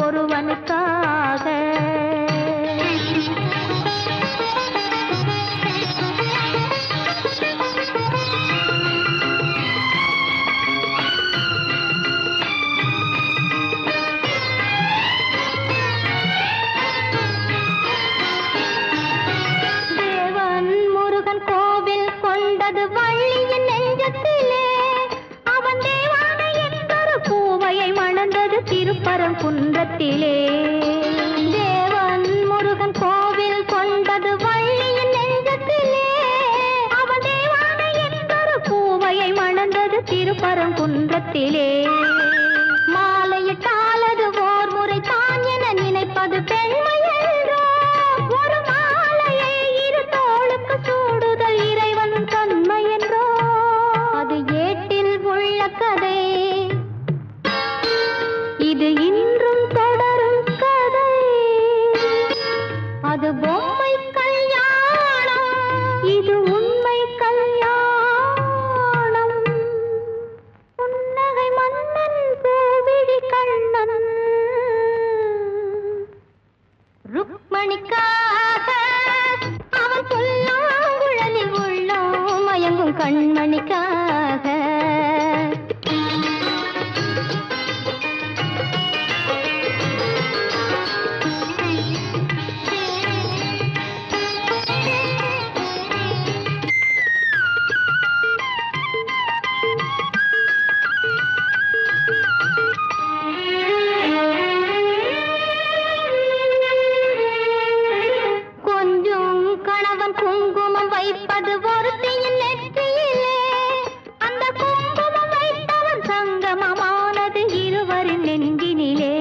ஒருவனுக்காக. தேவன் முருகன் கோவில் கொண்டது வள்ளியின் நெஞ்சத்திலே. அவன் தேவானை என்பொரு பூவையை மணந்தது திருப்பரங்குன்றத்திலே. தேவன் முருகன் கோவில் கொண்டது வள்ளியின் நெஞ்சத்திலே. அவன் தேவானை என்பொரு பூவையை மணந்தது திருப்பரங்குன்றத்திலே. மாலையிட்டாலது ஓர் முறை தான் என நினைப்பது பெண்மை என்றோ. ஒரு மாலையை இரு தோளுக்கு சூடுதல் இறைவன் தன்மை என்றோ. அது ஏட்டில் உள்ள கதை, இது இன்றும் தொடரும் கதை. அது பொம்மை கல்யாணம், இது உண்மை கல்யாணம். புன்னகை மன்னன் பூவிழி கண்ணன் ருக்மணிக்காக. அவன் புல்லாங்குழலில் உள்ளோம் மயங்கும் கண்மணிக்காக. கொஞ்சம் கணவன் குங்குமம் வைப்பது ஒருத்தியின் நெற்றியிலே. அந்த குங்குமம் வைத்தவன் சங்கமமானது இருவரின் நெஞ்சினிலே.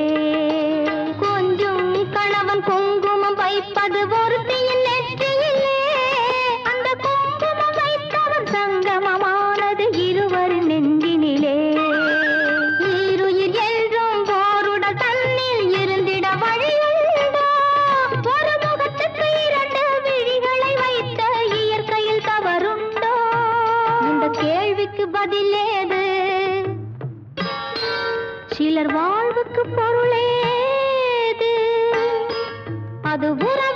கொஞ்சம் கணவன் குங்குமம் வைப்பது ஒருத்தியின் நெற்றியிலே. அந்த குங்குமம் வைத்தவன் சங்கமமானது இருவரின் நெஞ்சினிலே. ஈருயிர் என்றும் ஓருடல் தன்னில் இருந்திட வழியுண்டோ. ஒரு முகத்துக்கு இரண்டு விழிகளை வைத்த இயற்கையில் தவறுண்டோ. இந்த கேள்விக்கு பதிலேது, சிலர் வாழ்வுக்கு பொருளேது. அது உறவு